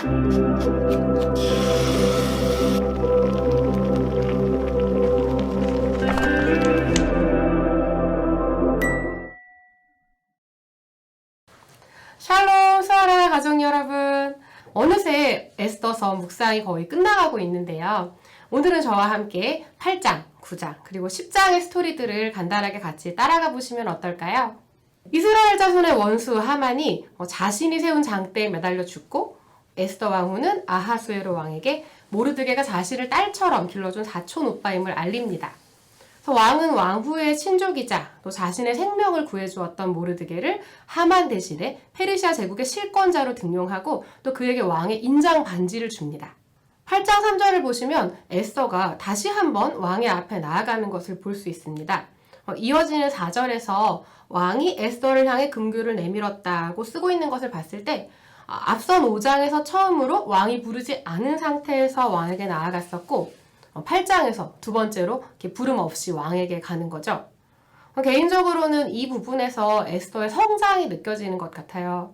샬롬 수아라 가족 여러분, 어느새 에스더서 묵상이 거의 끝나가고 있는데요. 오늘은 저와 함께 8장, 9장, 그리고 10장의 스토리들을 간단하게 같이 따라가 보시면 어떨까요? 이스라엘 자손의 원수 하만이 자신이 세운 장대에 매달려 죽고, 에스더 왕후는 아하수에로 왕에게 모르드게가 자신을 딸처럼 길러준 사촌 오빠임을 알립니다. 왕은 왕후의 친족이자 또 자신의 생명을 구해주었던 모르드게를 하만 대신에 페르시아 제국의 실권자로 등용하고 또 그에게 왕의 인장 반지를 줍니다. 8장 3절을 보시면 에스더가 다시 한번 왕의 앞에 나아가는 것을 볼 수 있습니다. 이어지는 4절에서 왕이 에스더를 향해 금규를 내밀었다고 쓰고 있는 것을 봤을 때 앞선 5장에서 처음으로 왕이 부르지 않은 상태에서 왕에게 나아갔었고 8장에서 두 번째로 이렇게 부름 없이 왕에게 가는 거죠. 개인적으로는 이 부분에서 에스더의 성장이 느껴지는 것 같아요.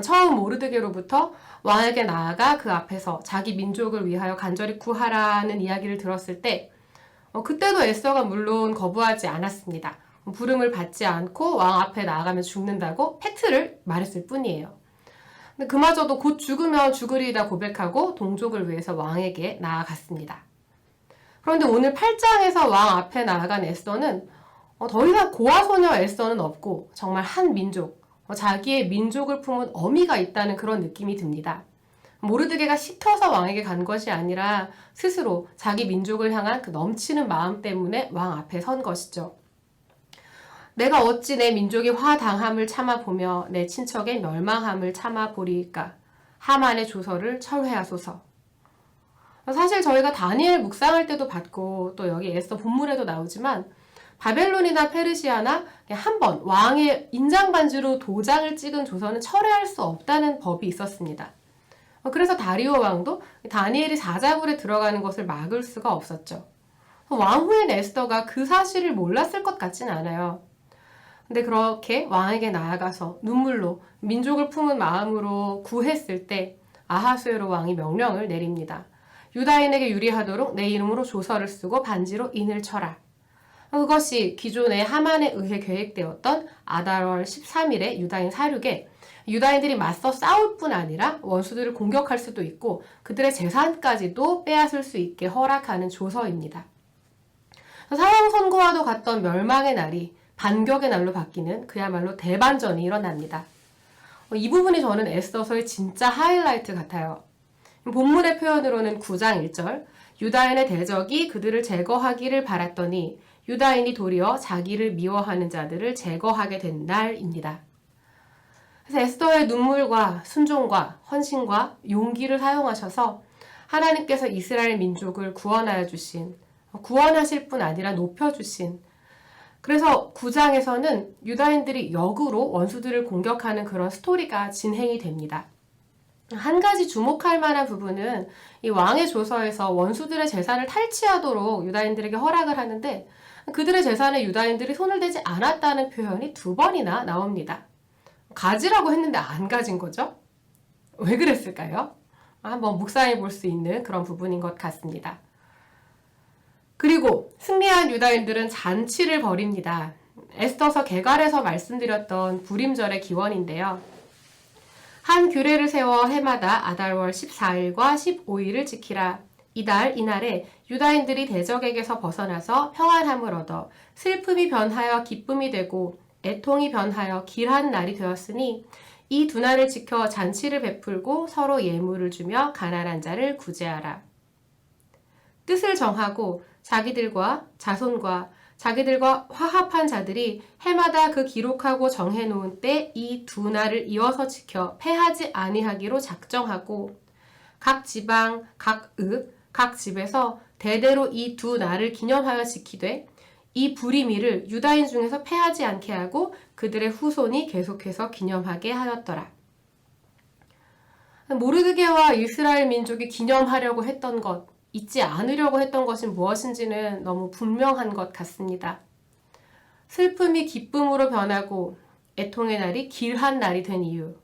처음 모르드게로부터 왕에게 나아가 그 앞에서 자기 민족을 위하여 간절히 구하라는 이야기를 들었을 때 그때도 에스더가 물론 거부하지 않았습니다. 부름을 받지 않고 왕 앞에 나아가면 죽는다고 팩트를 말했을 뿐이에요. 근데 그마저도 곧 죽으면 죽으리다 고백하고 동족을 위해서 왕에게 나아갔습니다. 그런데 오늘 8장에서 왕 앞에 나아간 에스더는 더 이상 고아소녀 에스더는 없고 정말 한 민족, 자기의 민족을 품은 어미가 있다는 그런 느낌이 듭니다. 모르드게가 시켜서 왕에게 간 것이 아니라 스스로 자기 민족을 향한 그 넘치는 마음 때문에 왕 앞에 선 것이죠. 내가 어찌 내 민족이 화당함을 참아보며 내 친척의 멸망함을 참아보리이까. 하만의 조서를 철회하소서. 사실 저희가 다니엘 묵상할 때도 봤고 또 여기 에스더 본문에도 나오지만 바벨론이나 페르시아나 한 번 왕의 인장 반지로 도장을 찍은 조서는 철회할 수 없다는 법이 있었습니다. 그래서 다리오 왕도 다니엘이 사자굴에 들어가는 것을 막을 수가 없었죠. 왕후인 에스더가 그 사실을 몰랐을 것 같지는 않아요. 근데 그렇게 왕에게 나아가서 눈물로 민족을 품은 마음으로 구했을 때 아하수에로 왕이 명령을 내립니다. 유다인에게 유리하도록 내 이름으로 조서를 쓰고 반지로 인을 쳐라. 그것이 기존에 하만에 의해 계획되었던 아달월 13일의 유다인 사륙에 유다인들이 맞서 싸울 뿐 아니라 원수들을 공격할 수도 있고 그들의 재산까지도 빼앗을 수 있게 허락하는 조서입니다. 사형 선고와도 같던 멸망의 날이 반격의 날로 바뀌는 그야말로 대반전이 일어납니다. 이 부분이 저는 에스더서의 진짜 하이라이트 같아요. 본문의 표현으로는 9장 1절 유다인의 대적이 그들을 제거하기를 바랐더니 유다인이 도리어 자기를 미워하는 자들을 제거하게 된 날입니다. 그래서 에스더의 눈물과 순종과 헌신과 용기를 사용하셔서 하나님께서 이스라엘 민족을 구원하여 주신, 구원하실 뿐 아니라 높여주신, 그래서 9장에서는 유다인들이 역으로 원수들을 공격하는 그런 스토리가 진행이 됩니다. 한 가지 주목할 만한 부분은 이 왕의 조서에서 원수들의 재산을 탈취하도록 유다인들에게 허락을 하는데 그들의 재산에 유다인들이 손을 대지 않았다는 표현이 2번이나 나옵니다. 가지라고 했는데 안 가진 거죠? 왜 그랬을까요? 한번 묵상해 볼 수 있는 그런 부분인 것 같습니다. 그리고 승리한 유다인들은 잔치를 벌입니다. 에스더서 개괄에서 말씀드렸던 불임절의 기원인데요. 한 규례를 세워 해마다 아달월 14일과 15일을 지키라. 이달 이날에 유다인들이 대적에게서 벗어나서 평안함을 얻어 슬픔이 변하여 기쁨이 되고 애통이 변하여 길한 날이 되었으니 이 두 날을 지켜 잔치를 베풀고 서로 예물을 주며 가난한 자를 구제하라. 뜻을 정하고 자기들과 자손과 자기들과 화합한 자들이 해마다 그 기록하고 정해놓은 때 이 두 날을 이어서 지켜 패하지 아니하기로 작정하고 각 지방, 각 읍, 각 집에서 대대로 이 두 날을 기념하여 지키되 이 불임일을 유다인 중에서 패하지 않게 하고 그들의 후손이 계속해서 기념하게 하였더라. 모르드게와 이스라엘 민족이 기념하려고 했던 것, 잊지 않으려고 했던 것이 무엇인지는 너무 분명한 것 같습니다. 슬픔이 기쁨으로 변하고 애통의 날이 길한 날이 된 이유,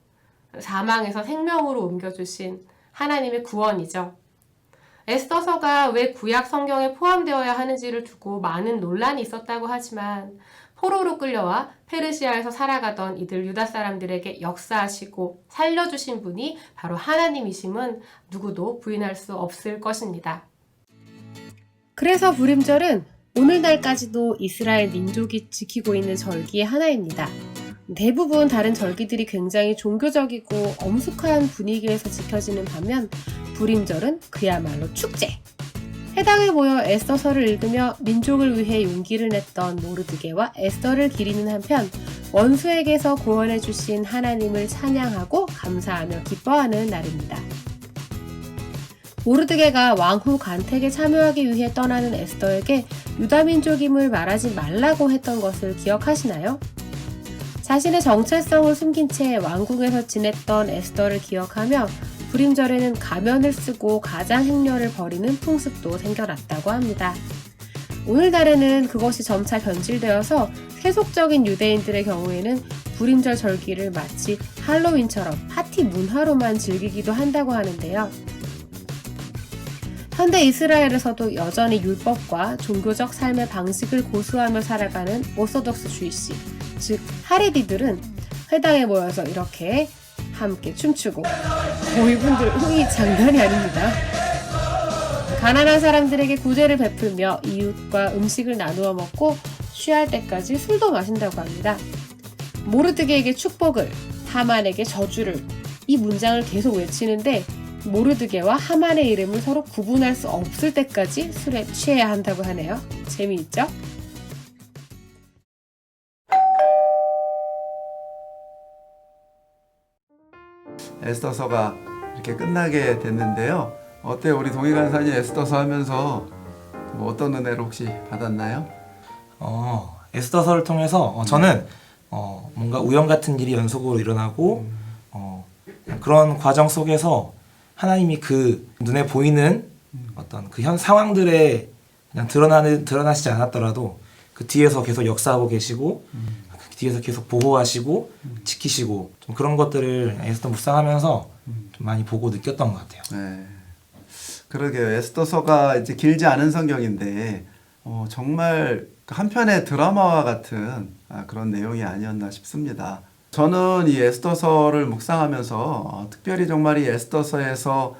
사망에서 생명으로 옮겨주신 하나님의 구원이죠. 에스더서가 왜 구약 성경에 포함되어야 하는지를 두고 많은 논란이 있었다고 하지만 포로로 끌려와 페르시아에서 살아가던 이들 유다 사람들에게 역사하시고 살려주신 분이 바로 하나님이심은 누구도 부인할 수 없을 것입니다. 그래서 불임절은 오늘날까지도 이스라엘 민족이 지키고 있는 절기의 하나입니다. 대부분 다른 절기들이 굉장히 종교적이고 엄숙한 분위기에서 지켜지는 반면 불임절은 그야말로 축제! 회당에 모여 에스더서를 읽으며 민족을 위해 용기를 냈던 모르드게와 에스더를 기리는 한편 원수에게서 구원해 주신 하나님을 찬양하고 감사하며 기뻐하는 날입니다. 모르드게가 왕후 간택에 참여하기 위해 떠나는 에스더에게 유다민족임을 말하지 말라고 했던 것을 기억하시나요? 자신의 정체성을 숨긴 채 왕궁에서 지냈던 에스더를 기억하며 불임절에는 가면을 쓰고 가장 행렬을 벌이는 풍습도 생겨났다고 합니다. 오늘날에는 그것이 점차 변질되어서 세속적인 유대인들의 경우에는 불임절 절기를 마치 할로윈처럼 파티 문화로만 즐기기도 한다고 하는데요. 현대 이스라엘에서도 여전히 율법과 종교적 삶의 방식을 고수하며 살아가는 오소독스주의시, 즉 하레디들은 회당에 모여서 이렇게 함께 춤추고 이분들 흥이 장난이 아닙니다. 가난한 사람들에게 구제를 베풀며 이웃과 음식을 나누어 먹고 취할 때까지 술도 마신다고 합니다. 모르드게에게 축복을, 하만에게 저주를, 이 문장을 계속 외치는데 모르드게와 하만의 이름을 서로 구분할 수 없을 때까지 술에 취해야 한다고 하네요. 재미있죠? 에스더서가 이렇게 끝나게 됐는데요. 어때요? 우리 동희 간사님 에스더서 하면서 뭐 어떤 은혜를 혹시 받았나요? 에스더서를 통해서 저는 뭔가 우연 같은 일이 연속으로 일어나고 그런 과정 속에서 하나님이 그 눈에 보이는 어떤 그 현 상황들에 그냥 드러나시지 않았더라도 그 뒤에서 계속 역사하고 계시고 그 뒤에서 계속 보호하시고 지키시고 좀 그런 것들을 에스더 묵상하면서 좀 많이 보고 느꼈던 것 같아요. 네, 그러게요. 에스더서가 이제 길지 않은 성경인데 정말 한편의 드라마와 같은 그런 내용이 아니었나 싶습니다. 저는 이 에스더서를 묵상하면서 특별히 정말 이 에스더서에서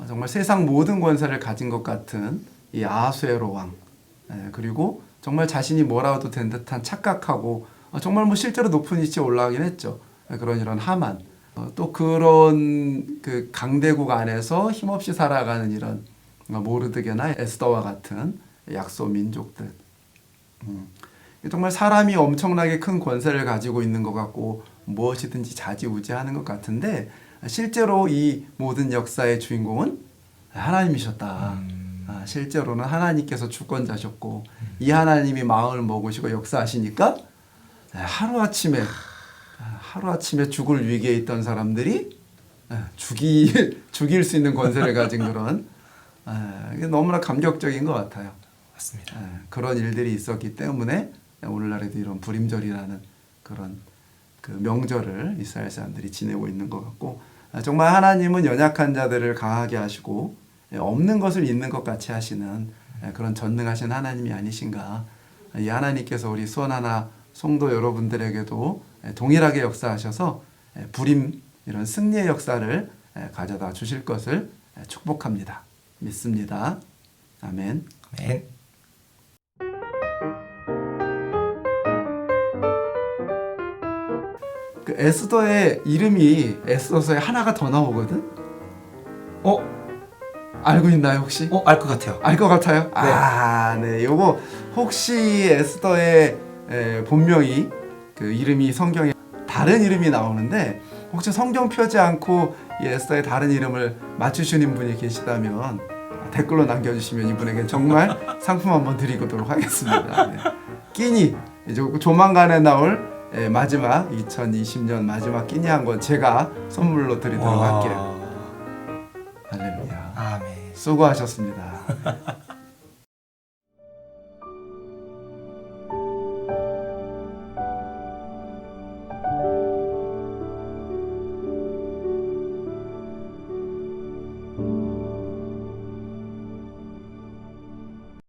정말 세상 모든 권세를 가진 것 같은 이 아하수에로 왕, 그리고 정말 자신이 뭐라도 된 듯한 착각하고 정말 뭐 실제로 높은 위치에 올라가긴 했죠. 그런 이런 하만, 또 그런 그 강대국 안에서 힘없이 살아가는 이런 모르드게나 에스더와 같은 약소 민족들. 정말 사람이 엄청나게 큰 권세를 가지고 있는 것 같고 무엇이든지 좌지우지하는 것 같은데 실제로 이 모든 역사의 주인공은 하나님이셨다. 실제로는 하나님께서 주권자셨고 이 하나님이 마음을 먹으시고 역사하시니까 하루아침에 죽을 위기에 있던 사람들이 죽일 수 있는 권세를 가진 그런 너무나 감격적인 것 같아요. 맞습니다. 그런 일들이 있었기 때문에 오늘날에도 이런 불임절이라는 그런 그 명절을 이스라엘 사람들이 지내고 있는 것 같고 정말 하나님은 연약한 자들을 강하게 하시고 없는 것을 있는 것 같이 하시는 그런 전능하신 하나님이 아니신가. 이 하나님께서 우리 수원하나 성도 여러분들에게도 동일하게 역사하셔서 불임 이런 승리의 역사를 가져다 주실 것을 축복합니다. 믿습니다. 아멘. 아멘. 그 에스더의 이름이 에스더서에 하나가 더 나오거든? 알고 있나요 혹시? 알 것 같아요. 알 것 같아요? 네. 네. 요거 혹시 에스더의 본명이 그 이름이 성경에 다른 이름이 나오는데 혹시 성경 펴지 않고 이 에스더의 다른 이름을 맞추시는 분이 계시다면 댓글로 남겨주시면 이분에게 정말 상품 한번 드리도록 하겠습니다. 네. 끼니 이제 조만간에 나올 마지막 2020년 마지막 끼니 한 권 제가 선물로 드리도록 할게요. 할렐루야. 아멘. 수고하셨습니다.